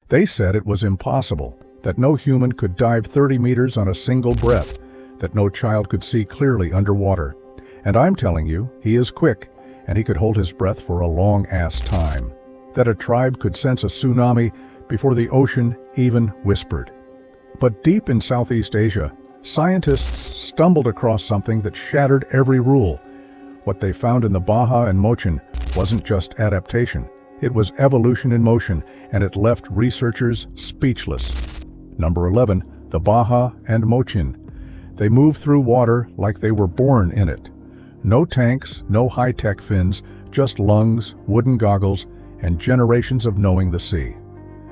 They said it was impossible, that no human could dive 30 meters on a single breath, that no child could see clearly underwater. And I'm telling you, he is quick, and he could hold his breath for a long-ass time. That a tribe could sense a tsunami before the ocean even whispered. But deep in Southeast Asia, scientists stumbled across something that shattered every rule. What they found in the Baja and Mochin wasn't just adaptation. It was evolution in motion, and it left researchers speechless. Number 11, the Baja and Mochin. They move through water like they were born in it. No tanks, no high-tech fins, just lungs, wooden goggles, and generations of knowing the sea.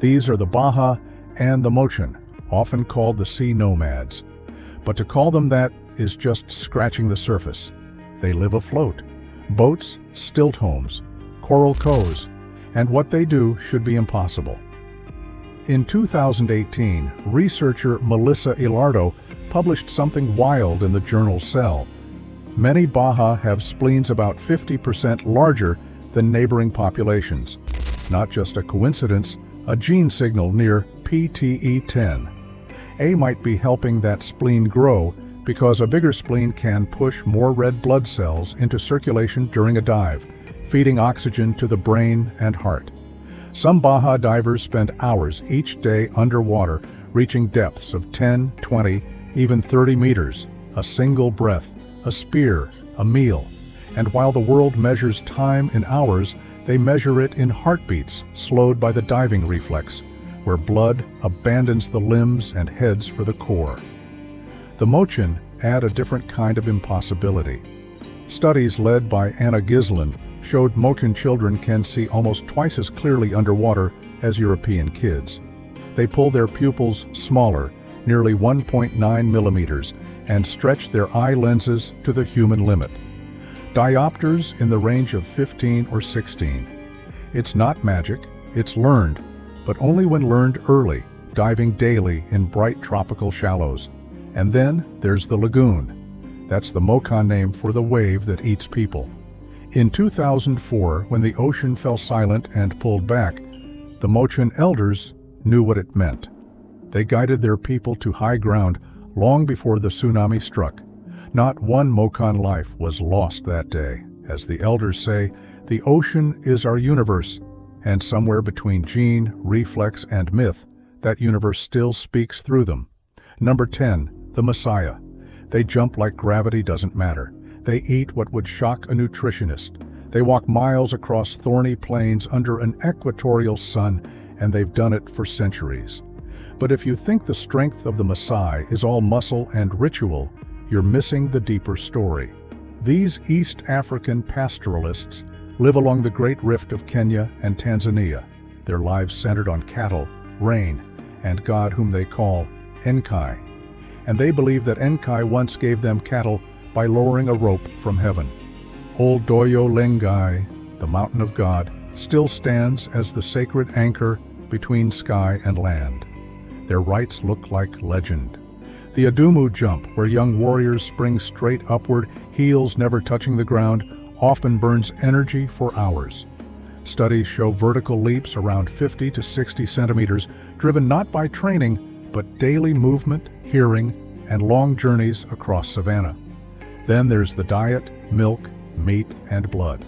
These are the Baja and the Mochin, often called the sea nomads. But to call them that is just scratching the surface. They live afloat. Boats, stilt homes, coral coves, and what they do should be impossible. In 2018, researcher Melissa Ilardo published something wild in the journal Cell. Many Baja have spleens about 50% larger than neighboring populations. Not just a coincidence, a gene signal near PTE10. A might be helping that spleen grow because a bigger spleen can push more red blood cells into circulation during a dive, feeding oxygen to the brain and heart. Some Baja divers spend hours each day underwater, reaching depths of 10, 20, even 30 meters. A single breath, a spear, a meal. And while the world measures time in hours, they measure it in heartbeats, slowed by the diving reflex, where blood abandons the limbs and heads for the core. The Mochin add a different kind of impossibility. Studies led by Anna Gislin showed Mochin children can see almost twice as clearly underwater as European kids. They pull their pupils smaller, nearly 1.9 millimeters, and stretch their eye lenses to the human limit. Diopters in the range of 15 or 16. It's not magic, it's learned, but only when learned early, diving daily in bright tropical shallows. And then there's the lagoon. That's the Mokan name for the wave that eats people. In 2004, when the ocean fell silent and pulled back, the Mochin elders knew what it meant. They guided their people to high ground long before the tsunami struck. Not one Mokan life was lost that day. As the elders say, the ocean is our universe, and somewhere between gene, reflex, and myth, that universe still speaks through them. Number 10, the Messiah. They jump like gravity doesn't matter. They eat what would shock a nutritionist. They walk miles across thorny plains under an equatorial sun, and they've done it for centuries. But if you think the strength of the Maasai is all muscle and ritual, you're missing the deeper story. These East African pastoralists live along the Great Rift of Kenya and Tanzania, their lives centered on cattle, rain, and God whom they call Enkai. And they believe that Enkai once gave them cattle by lowering a rope from heaven. Old Doyo Lengai, the mountain of God, still stands as the sacred anchor between sky and land. Their rites look like legend. The Adumu jump, where young warriors spring straight upward, heels never touching the ground, often burns energy for hours. Studies show vertical leaps around 50 to 60 centimeters, driven not by training, but daily movement, hearing, and long journeys across savanna. Then there's the diet, milk, meat, and blood.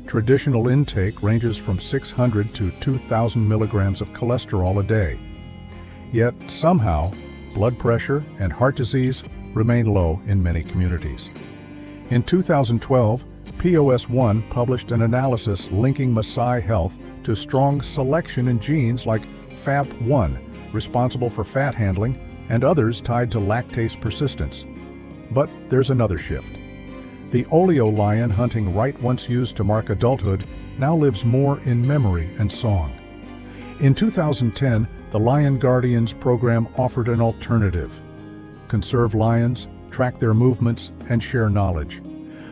Traditional intake ranges from 600 to 2,000 milligrams of cholesterol a day. Yet somehow, blood pressure and heart disease remain low in many communities. In 2012, POS One published an analysis linking Maasai health to strong selection in genes like FAP1, responsible for fat handling, and others tied to lactase persistence. But there's another shift. The oleo lion hunting right once used to mark adulthood now lives more in memory and song. In 2010, the Lion Guardians program offered an alternative. Conserve lions, track their movements, and share knowledge.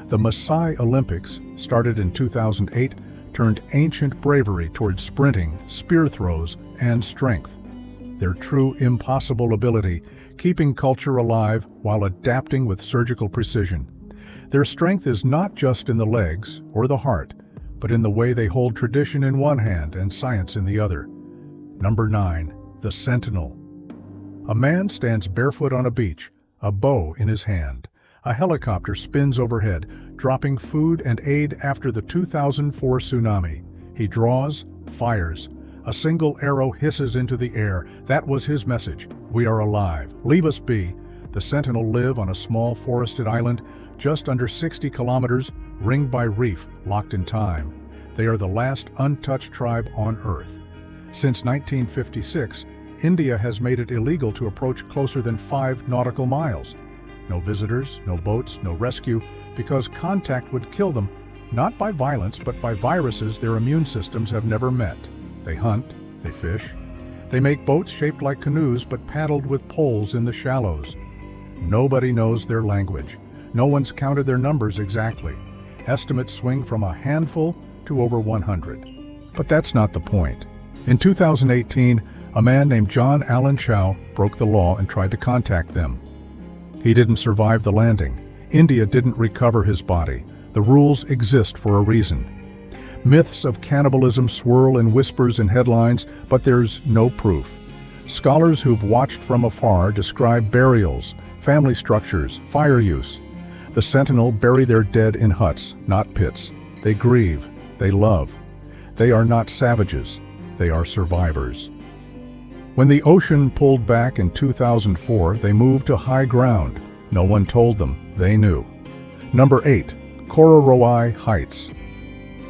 The Maasai Olympics, started in 2008, turned ancient bravery towards sprinting, spear throws, and strength. Their true impossible ability, keeping culture alive while adapting with surgical precision. Their strength is not just in the legs or the heart, but in the way they hold tradition in one hand and science in the other. Number 9. The Sentinel. A man stands barefoot on a beach, a bow in his hand. A helicopter spins overhead, dropping food and aid after the 2004 tsunami. He draws, fires. A single arrow hisses into the air. That was his message. We are alive. Leave us be. The Sentinel live on a small forested island, just under 60 kilometers, ringed by reef, locked in time. They are the last untouched tribe on Earth. Since 1956, India has made it illegal to approach closer than 5 nautical miles. No visitors, no boats, no rescue, because contact would kill them, not by violence, but by viruses their immune systems have never met. They hunt, they fish. They make boats shaped like canoes, but paddled with poles in the shallows. Nobody knows their language. No one's counted their numbers exactly. Estimates swing from a handful to over 100. But that's not the point. In 2018, a man named John Allen Chow broke the law and tried to contact them. He didn't survive the landing. India didn't recover his body. The rules exist for a reason. Myths of cannibalism swirl in whispers and headlines, but there's no proof. Scholars who've watched from afar describe burials, family structures, fire use. The Sentinel bury their dead in huts, not pits. They grieve. They love. They are not savages. They are survivors. When the ocean pulled back in 2004, they moved to high ground. No one told them. They knew. Number 8. Kororowai Heights.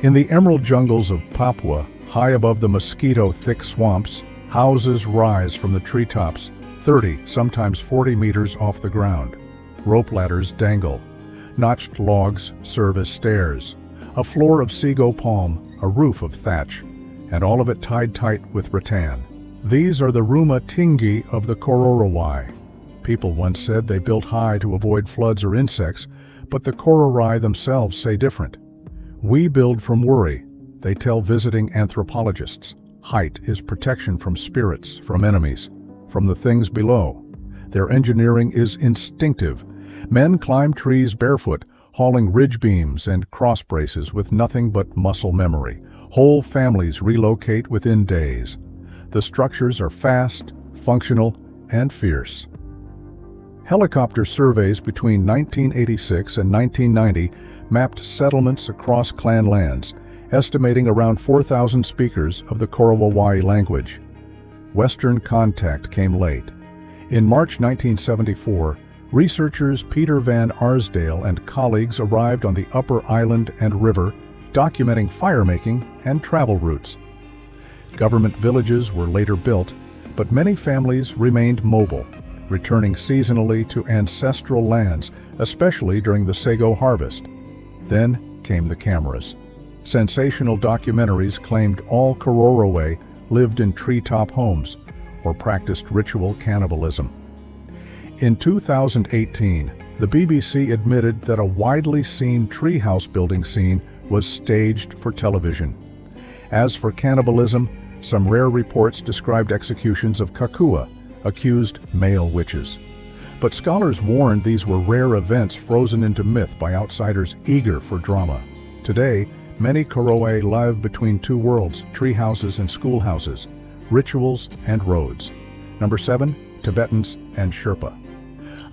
In the emerald jungles of Papua, high above the mosquito-thick swamps, houses rise from the treetops, 30, sometimes 40 meters off the ground. Rope ladders dangle. Notched logs serve as stairs. A floor of sago palm, a roof of thatch, and all of it tied tight with rattan. These are the Ruma Tingi of the Kororowai. People once said they built high to avoid floods or insects, but the Kororowai themselves say different. We build from worry, they tell visiting anthropologists. Height is protection from spirits, from enemies, from the things below. Their engineering is instinctive. Men climb trees barefoot, hauling ridge beams and cross braces with nothing but muscle memory. Whole families relocate within days. The structures are fast, functional, and fierce. Helicopter surveys between 1986 and 1990 mapped settlements across clan lands, estimating around 4,000 speakers of the Korowai language. Western contact came late. In March 1974, researchers Peter Van Arsdale and colleagues arrived on the upper island and river, documenting firemaking and travel routes. Government villages were later built, but many families remained mobile, returning seasonally to ancestral lands, especially during the sago harvest. Then came the cameras. Sensational documentaries claimed all Kororowai lived in treetop homes or practiced ritual cannibalism. In 2018, the BBC admitted that a widely seen treehouse building scene was staged for television. As for cannibalism, some rare reports described executions of Kakua, accused male witches. But scholars warned these were rare events frozen into myth by outsiders eager for drama. Today, many Korowai live between two worlds, treehouses and schoolhouses, rituals and roads. Number 7, Tibetans and Sherpa.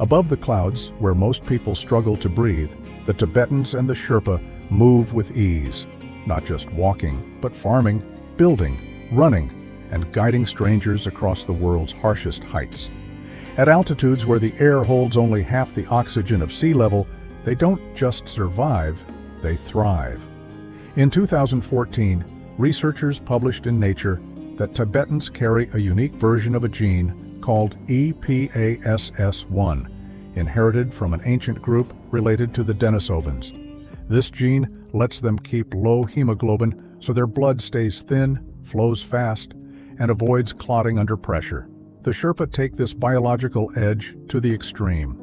Above the clouds, where most people struggle to breathe, the Tibetans and the Sherpa move with ease, not just walking, but farming, building, running, and guiding strangers across the world's harshest heights. At altitudes where the air holds only half the oxygen of sea level, they don't just survive, they thrive. In 2014, researchers published in Nature that Tibetans carry a unique version of a gene called EPASS1, inherited from an ancient group related to the Denisovans. This gene lets them keep low hemoglobin so their blood stays thin, flows fast, and avoids clotting under pressure. The Sherpa take this biological edge to the extreme.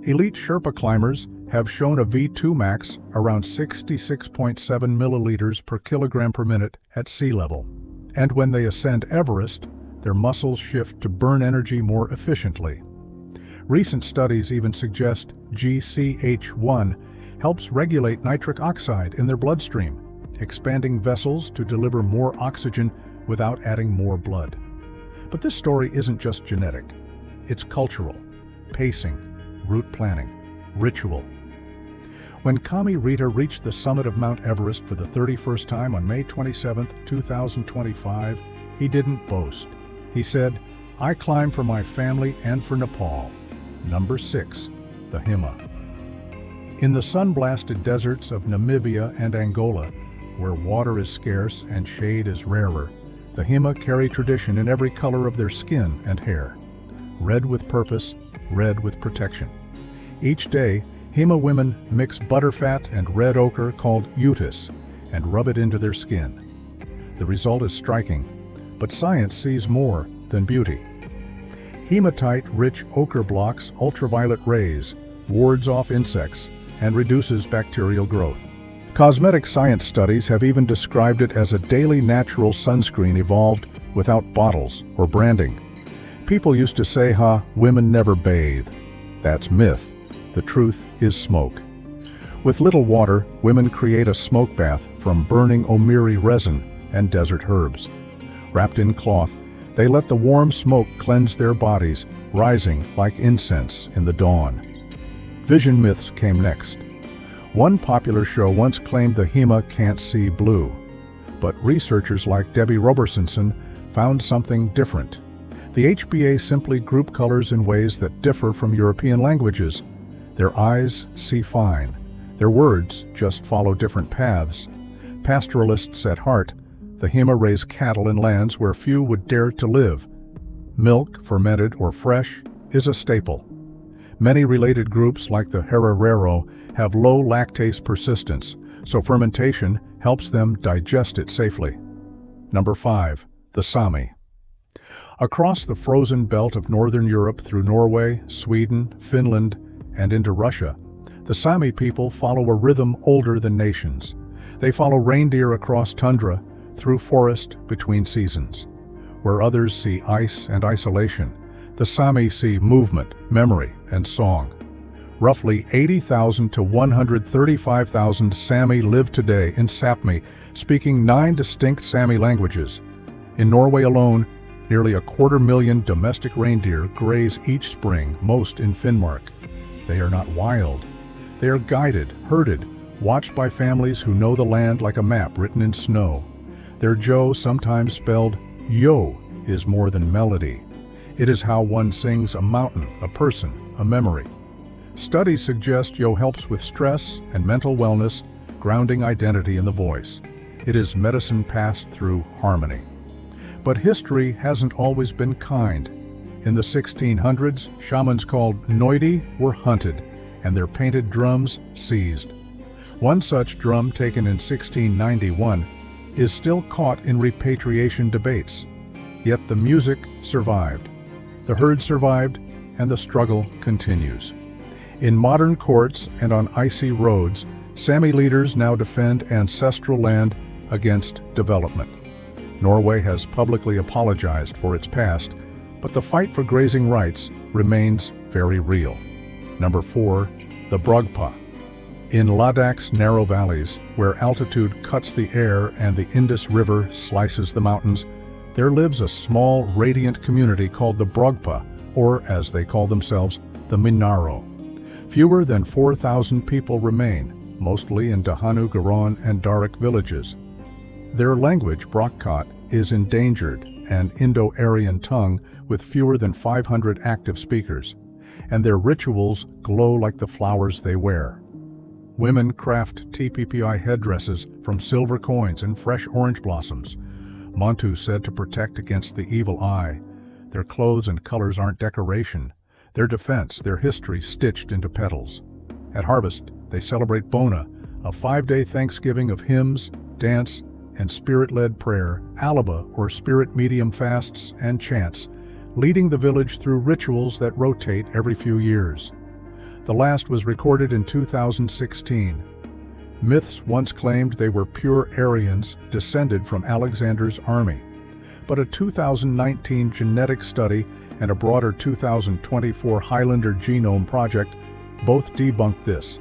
Elite Sherpa climbers have shown a V2 max around 66.7 milliliters per kilogram per minute at sea level. And when they ascend Everest, their muscles shift to burn energy more efficiently. Recent studies even suggest GCH1 helps regulate nitric oxide in their bloodstream, expanding vessels to deliver more oxygen without adding more blood. But this story isn't just genetic. It's cultural, pacing, route planning, ritual. When Kami Rita reached the summit of Mount Everest for the 31st time on May 27, 2025, he didn't boast. He said, "I climb for my family and for Nepal." Number 6. The Hima. In the sun-blasted deserts of Namibia and Angola, where water is scarce and shade is rarer, the Hima carry tradition in every color of their skin and hair. Red with purpose, red with protection. Each day, Hima women mix butterfat and red ochre called utis and rub it into their skin. The result is striking, but science sees more than beauty. Hematite-rich ochre blocks ultraviolet rays, wards off insects, and reduces bacterial growth. Cosmetic science studies have even described it as a daily natural sunscreen evolved without bottles or branding. People used to say, women never bathe. That's myth. The truth is smoke. With little water, women create a smoke bath from burning omiri resin and desert herbs. Wrapped in cloth, they let the warm smoke cleanse their bodies, rising like incense in the dawn. Vision myths came next. One popular show once claimed the Hima can't see blue, but researchers like Debbie Robertson found something different. The HBA simply group colors in ways that differ from European languages. Their eyes see fine. Their words just follow different paths. Pastoralists at heart, the Hima raise cattle in lands where few would dare to live. Milk, fermented or fresh, is a staple. Many related groups like the Hererero have low lactase persistence, so fermentation helps them digest it safely. Number 5. The Sami. Across the frozen belt of northern Europe through Norway, Sweden, Finland, and into Russia, the Sami people follow a rhythm older than nations. They follow reindeer across tundra, through forest between seasons. Where others see ice and isolation, the Sami see movement, memory, and song. Roughly 80,000 to 135,000 Sami live today in Sapmi, speaking 9 distinct Sami languages. In Norway alone, nearly 250,000 domestic reindeer graze each spring, most in Finnmark. They are not wild. They are guided, herded, watched by families who know the land like a map written in snow. Their jo, sometimes spelled yo, is more than melody. It is how one sings a mountain, a person, a memory. Studies suggest yo helps with stress and mental wellness, grounding identity in the voice. It is medicine passed through harmony. But history hasn't always been kind. In the 1600s, shamans called noidi were hunted, and their painted drums seized. One such drum, taken in 1691, is still caught in repatriation debates. Yet the music survived. The herd survived, and the struggle continues. In modern courts and on icy roads, Sami leaders now defend ancestral land against development. Norway has publicly apologized for its past, but the fight for grazing rights remains very real. Number 4. The Brugpa. In Ladakh's narrow valleys, where altitude cuts the air and the Indus River slices the mountains, there lives a small, radiant community called the Brugpa, or as they call themselves, the Minaro. Fewer than 4,000 people remain, mostly in Dahanu Garon and Darik villages. Their language, Brokot, is endangered, an Indo-Aryan tongue with fewer than 500 active speakers, and their rituals glow like the flowers they wear. Women craft TPPI headdresses from silver coins and fresh orange blossoms. Montu said to protect against the evil eye. Their clothes and colors aren't decoration. Their defense, their history stitched into petals. At harvest, they celebrate Bona, a 5-day Thanksgiving of hymns, dance, and spirit-led prayer, Alaba or spirit medium fasts and chants, leading the village through rituals that rotate every few years. The last was recorded in 2016. Myths once claimed they were pure Aryans descended from Alexander's army. But a 2019 genetic study and a broader 2024 Highlander Genome Project both debunked this.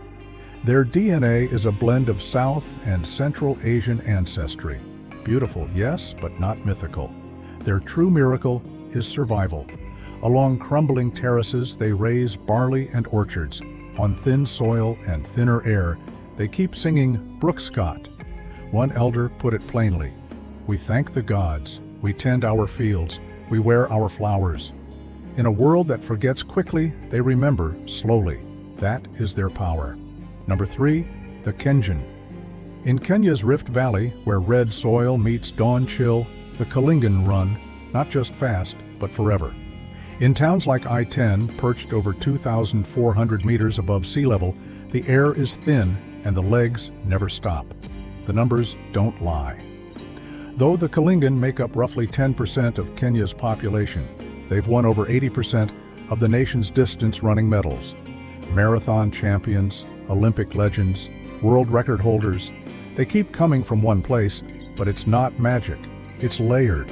Their DNA is a blend of South and Central Asian ancestry. Beautiful, yes, but not mythical. Their true miracle is survival. Along crumbling terraces, they raise barley and orchards. On thin soil and thinner air, they keep singing Brook Scott. One elder put it plainly, "We thank the gods, we tend our fields, we wear our flowers." In a world that forgets quickly, they remember slowly. That is their power. Number 3, the Kenyan. In Kenya's Rift Valley, where red soil meets dawn chill, the Kalingan run, not just fast, but forever. In towns like I-10, perched over 2,400 meters above sea level, the air is thin and the legs never stop. The numbers don't lie. Though the Kalingan make up roughly 10% of Kenya's population, they've won over 80% of the nation's distance running medals. Marathon champions, Olympic legends, world record holders, they keep coming from one place, but it's not magic, it's layered.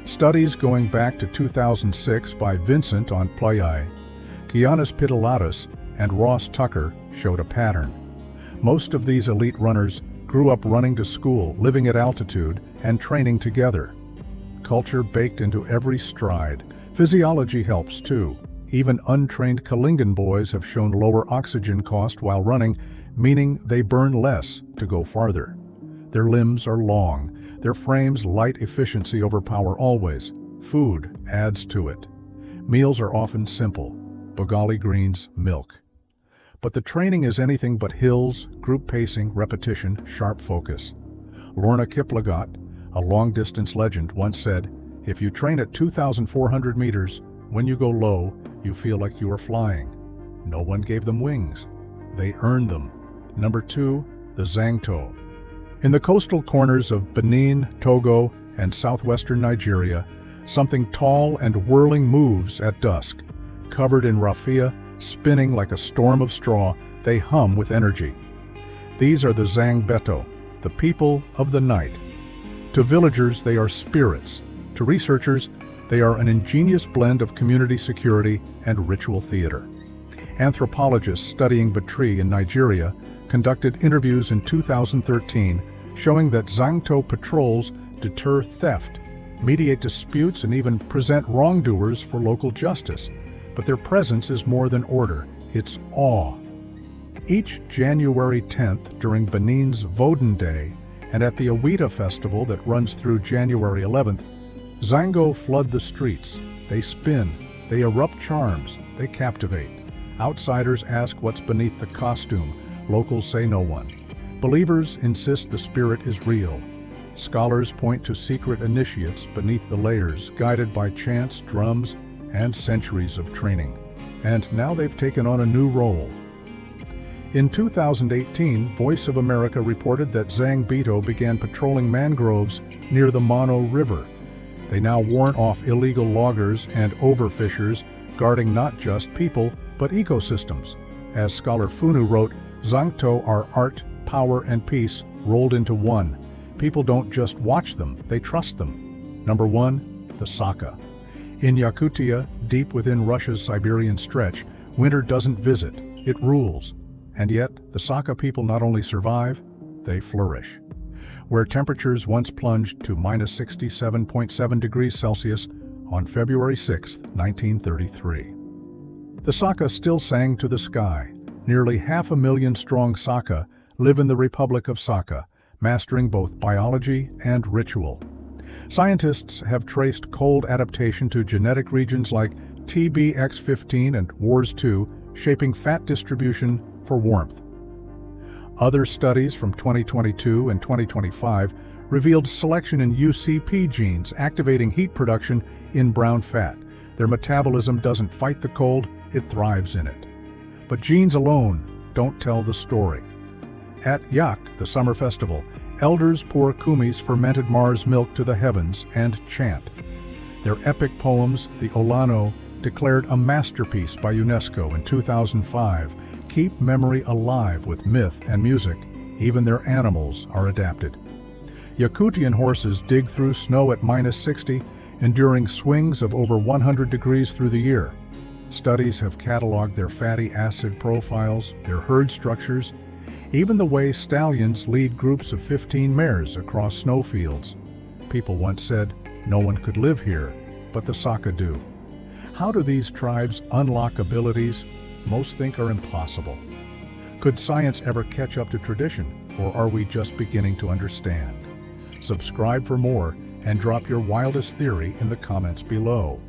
Studies going back to 2006 by Vincent on Playai, Giannis Pitalatus, and Ross Tucker showed a pattern. Most of these elite runners grew up running to school, living at altitude, and training together. Culture baked into every stride. Physiology helps too. Even untrained Kalingan boys have shown lower oxygen cost while running, meaning they burn less to go farther. Their limbs are long, their frames light efficiency over power always. Food adds to it. Meals are often simple, Bengali greens, milk. But the training is anything but hills, group pacing, repetition, sharp focus. Lorna Kiplagat, a long-distance legend, once said, "If you train at 2,400 meters, when you go low, you feel like you are flying." No one gave them wings. They earned them. Number 2, the Zangto. In the coastal corners of Benin, Togo, and southwestern Nigeria, something tall and whirling moves at dusk. Covered in raffia, spinning like a storm of straw, they hum with energy. These are the Zangbeto, the people of the night. To villagers, they are spirits. To researchers, they are an ingenious blend of community security and ritual theater. Anthropologists studying Batri in Nigeria conducted interviews in 2013 showing that Zangto patrols deter theft, mediate disputes, and even present wrongdoers for local justice. But their presence is more than order, it's awe. Each January 10th during Benin's Vodun Day and at the Awita Festival that runs through January 11th, Zango flood the streets. They spin, they erupt charms, they captivate. Outsiders ask what's beneath the costume, locals say no one. Believers insist the spirit is real. Scholars point to secret initiates beneath the layers, guided by chants, drums, and centuries of training. And now they've taken on a new role. In 2018, Voice of America reported that Zangbeto began patrolling mangroves near the Mono River. They now warn off illegal loggers and overfishers, guarding not just people, but ecosystems. As scholar Funu wrote, Zangto are art, power, and peace rolled into one. People don't just watch them, they trust them. Number 1, the Saka. In Yakutia, deep within Russia's Siberian stretch, winter doesn't visit, it rules. And yet, the Saka people not only survive, they flourish. Where temperatures once plunged to minus 67.7 degrees Celsius on February 6, 1933. The Saka still sang to the sky. Nearly 500,000 strong Saka live in the Republic of Saka, mastering both biology and ritual. Scientists have traced cold adaptation to genetic regions like TBX15 and WARS2, shaping fat distribution for warmth. Other studies from 2022 and 2025 revealed selection in UCP genes activating heat production in brown fat. Their metabolism doesn't fight the cold, it thrives in it. But genes alone don't tell the story. At Yak, the summer festival, elders pour Kumi's fermented Mars milk to the heavens and chant. Their epic poems, the Olano, declared a masterpiece by UNESCO in 2005, keep memory alive with myth and music. Even their animals are adapted. Yakutian horses dig through snow at minus 60, enduring swings of over 100 degrees through the year. Studies have cataloged their fatty acid profiles, their herd structures, even the way stallions lead groups of 15 mares across snowfields. People once said, no one could live here. but the Saka do. How do these tribes unlock abilities most think are impossible? Could science ever catch up to tradition, or are we just beginning to understand? Subscribe for more and drop your wildest theory in the comments below.